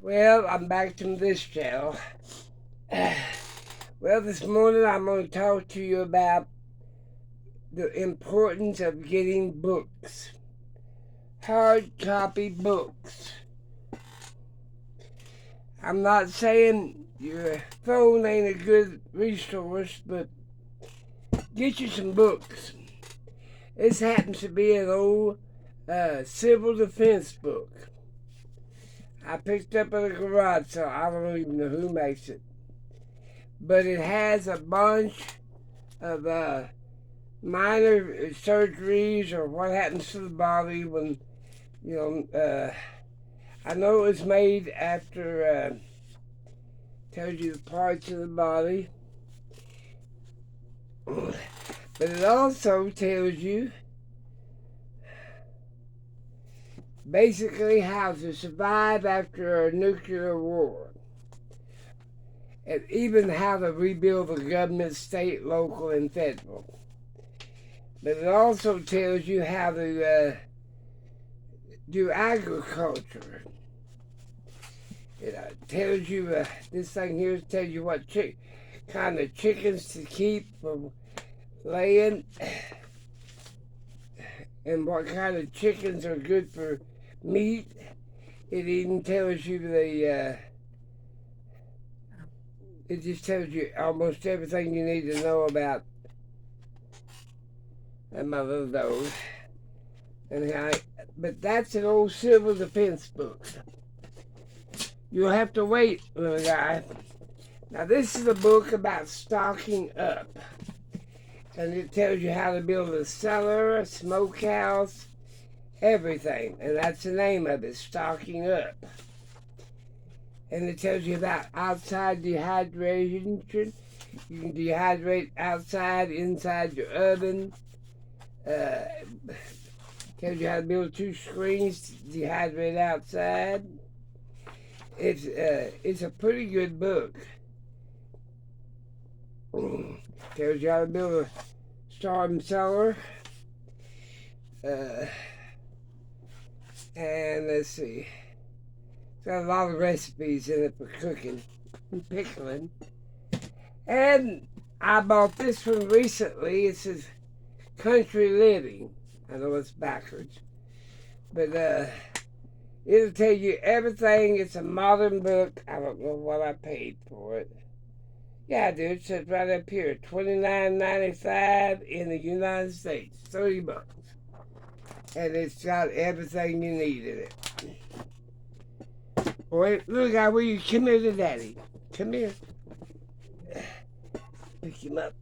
Well, I'm back to this channel. Well, this morning I'm going to talk to you about the importance of getting books. Hard copy books. I'm not saying your phone ain't a good resource, but get you some books. This happens to be an old civil defense book. I picked up at a garage sale. I don't even know who makes it. But it has a bunch of minor surgeries or what happens to the body when, I know it was made after, tells you the parts of the body, but it also tells you basically how to survive after a nuclear war. And even how to rebuild the government, state, local, and federal. But it also tells you how to do agriculture. It tells you, this thing here tells you what kind of chickens to keep from laying and what kind of chickens are good for meat. It even tells you it just tells you almost everything you need to know about my little dog. But that's an old civil defense book. You'll have to wait, little guy. Now, this is a book about stocking up. And it tells you how to build a cellar, a smokehouse, everything. And that's the name of it, stocking up. And it tells you about outside dehydration. You can dehydrate outside, inside your oven. Tells you how to build 2 screens to dehydrate outside. It's a pretty good book. Tells you how to build a storm cellar. And let's see. It's got a lot of recipes in it for cooking and pickling. And I bought this one recently. It says Country Living. I know it's backwards. But it'll tell you everything. It's a modern book. I don't know what I paid for it. Yeah, dude, it says right up here, $29.95 in the United States, $30, and it's got everything you need in it. Boy, little guy, will you come here to Daddy? Come here. Pick him up.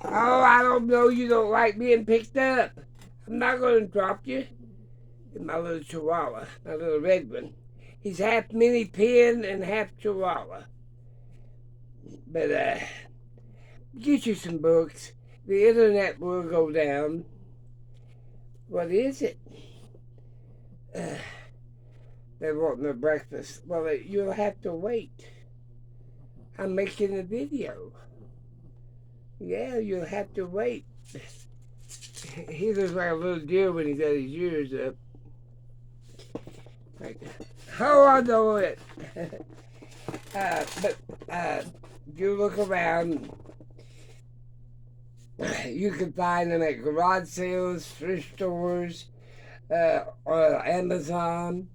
Oh, I don't know. You don't like being picked up. I'm not going to drop you. My little Chihuahua, my little red one. He's half mini pin and half Chihuahua. But get you some books. The internet will go down. What is it? They're wanting their breakfast. Well, you'll have to wait. I'm making a video. Yeah, you'll have to wait. He looks like a little deer when he got his ears up. Like, oh, I know it. But you look around, you can find them at garage sales, thrift stores, or Amazon.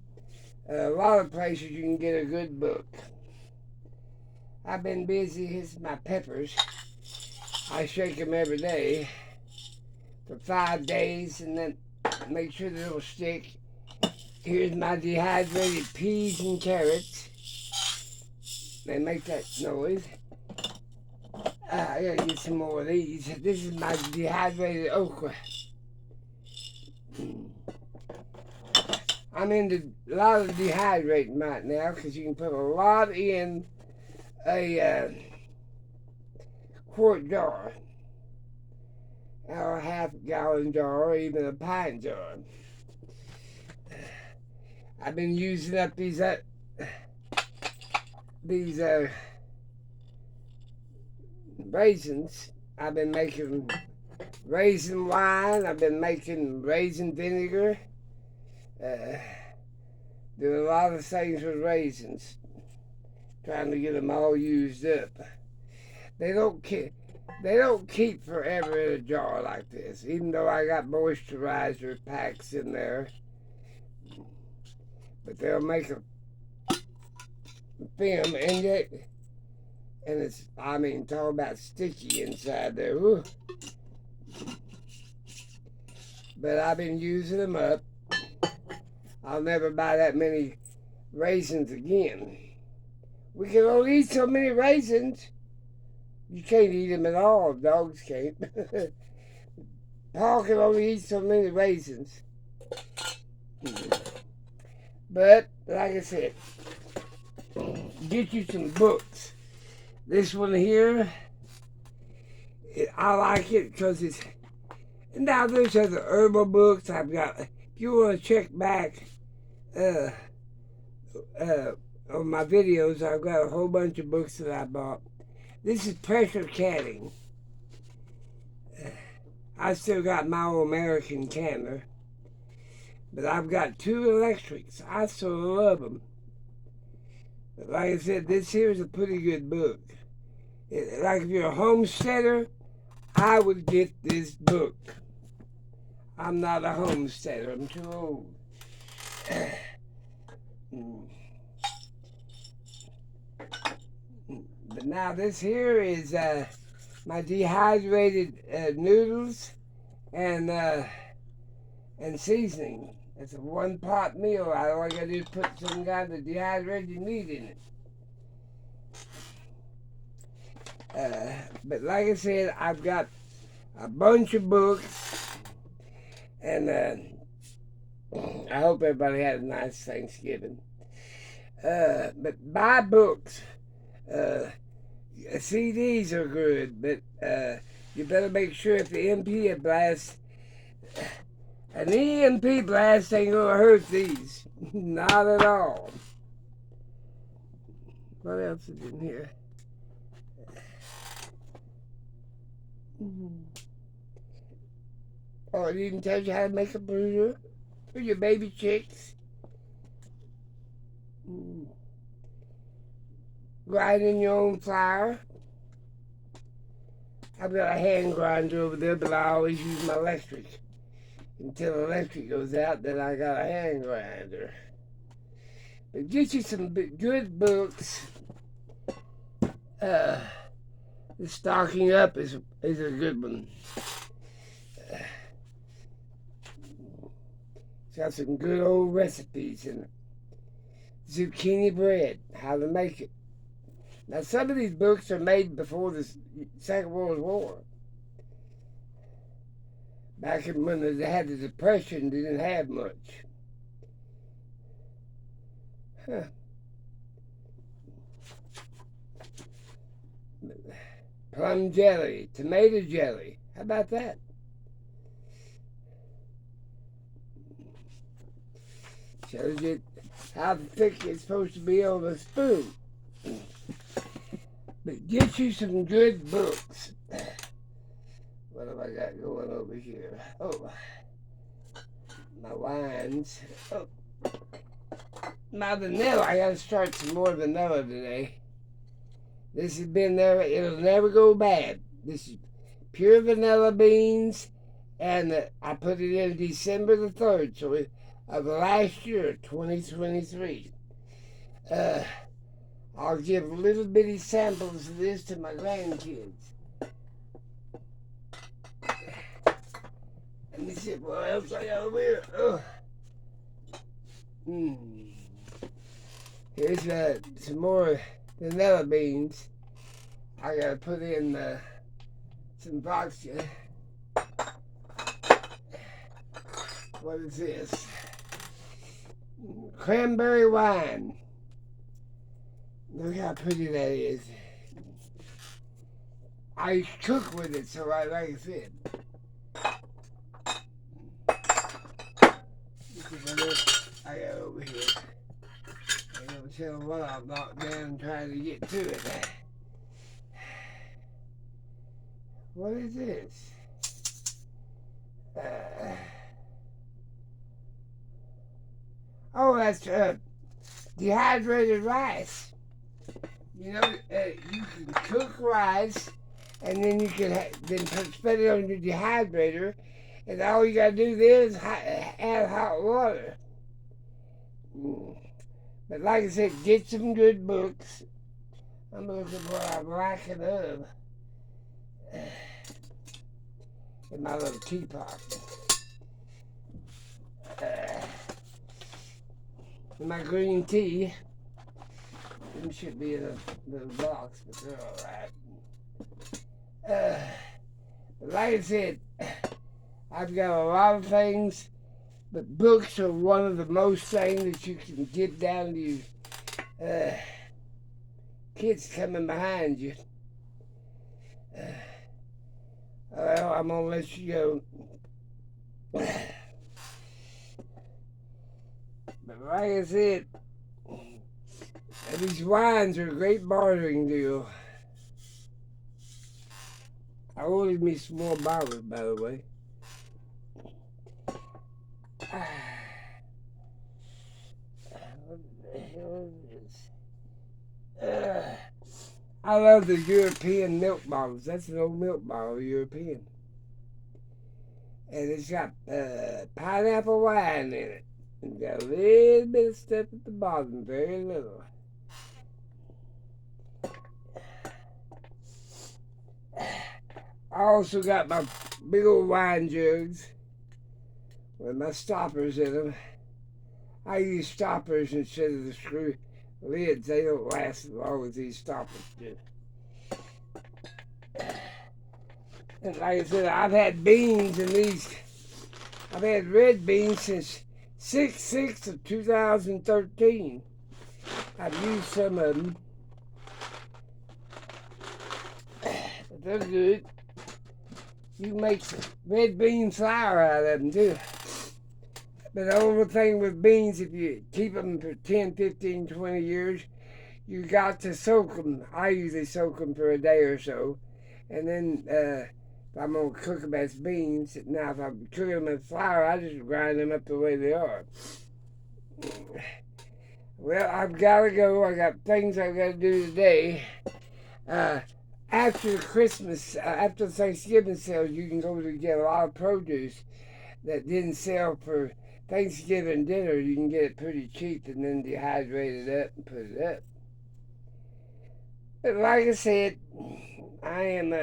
A lot of places you can get a good book. I've been busy. Here's my peppers. I shake them every day for 5 days and then make sure they don't stick. Here's my dehydrated peas and carrots. They make that noise. I gotta get some more of these. This is my dehydrated okra. I'm into a lot of dehydrating right now because you can put a lot in a quart jar, or a half-gallon jar, or even a pint jar. I've been using up these raisins. I've been making raisin wine. I've been making raisin vinegar. do a lot of things with raisins, trying to get them all used up. They don't keep forever in a jar like this, even though I got moisturizer packs in there. But they'll make a film and it's, talk about sticky inside there. Woo. But I've been using them up. I'll never buy that many raisins again. We can only eat so many raisins. You can't eat them at all. Dogs can't. Paul can only eat so many raisins. But, like I said, get you some books. This one here, I like it because it's... And now there's other herbal books I've got. If you want to check back on my videos, I've got a whole bunch of books that I bought. This is pressure canning. I still got my old American canner. But I've got 2 electrics. I still love them. But like I said, this here is a pretty good book. Like if you're a homesteader, I would get this book. I'm not a homesteader. I'm too old. But now this here is my dehydrated noodles and seasoning. It's a 1-pot meal. All I gotta do is put some kind of dehydrated meat in it. But like I said, I've got a bunch of books, and I hope everybody had a nice Thanksgiving. But buy books. CDs are good, but you better make sure if the MP blast, an EMP blast ain't gonna hurt these. Not at all. What else is in here? Oh, it even tells you how to make a brooder for your baby chicks. Grinding your own flour. I've got a hand grinder over there, but I always use my electric. Until electric goes out, then I got a hand grinder. But get you some good books. The Stocking Up is a good one. It's got some good old recipes in it. Zucchini bread, how to make it. Now, some of these books are made before the Second World War. Back when they had the Depression, they didn't have much. Plum jelly, tomato jelly. How about that? Shows you how thick it's supposed to be on a spoon. But get you some good books. What have I got going over here? Oh, my wines. Oh, my vanilla. I gotta start some more vanilla today. This has been there. It'll never go bad. This is pure vanilla beans, and I put it in December the 3rd, so of last year, 2023. I'll give little bitty samples of this to my grandkids. Let me see what else I got over here. Here's some more vanilla beans. I gotta put in some vodka. What is this? Cranberry wine. Look how pretty that is. I cook with it, so like I said. I got over here. I don't tell what I've knocked down trying to get to it. What is this? Oh, that's dehydrated rice. You know, you can cook rice, and then you can spread it on your dehydrator, and all you gotta do then is add hot water. But like I said, get some good books. I'm looking for what I'm lacking of in my little teapot. My green tea. Them should be in a little box, but they're alright. Like I said, I've got a lot of things, but books are one of the most things that you can get down to you. Kids coming behind you. Well, I'm gonna let you go. But like I said, these wines are a great bartering deal. I ordered me some more bottles, by the way. What the hell is this? I love the European milk bottles. That's an old milk bottle, European. And it's got pineapple wine in it. It's got a little bit of stuff at the bottom, very little. I also got my big old wine jugs with my stoppers in them. I use stoppers instead of the screw lids. They don't last as long as these stoppers do. And like I said, I've had beans in these. I've had red beans since 6/6 of 2013. I've used some of them. But they're good. You can make some red bean flour out of them too. But the only thing with beans, if you keep them for 10, 15, 20 years, you got to soak them. I usually soak them for a day or so. And then if I'm going to cook them as beans, now if I'm cooking them as flour, I just grind them up the way they are. Well, I've got to go. I got things I've got to do today. After Christmas, after Thanksgiving sales, you can go to get a lot of produce that didn't sell for Thanksgiving dinner. You can get it pretty cheap and then dehydrate it up and put it up. But like I said, I'm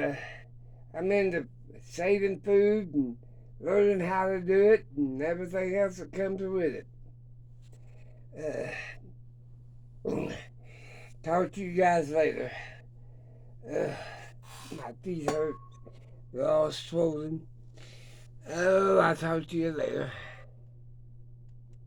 into saving food and learning how to do it and everything else that comes with it. Talk to you guys later. My feet hurt. They're all swollen. Oh, I'll talk to you later.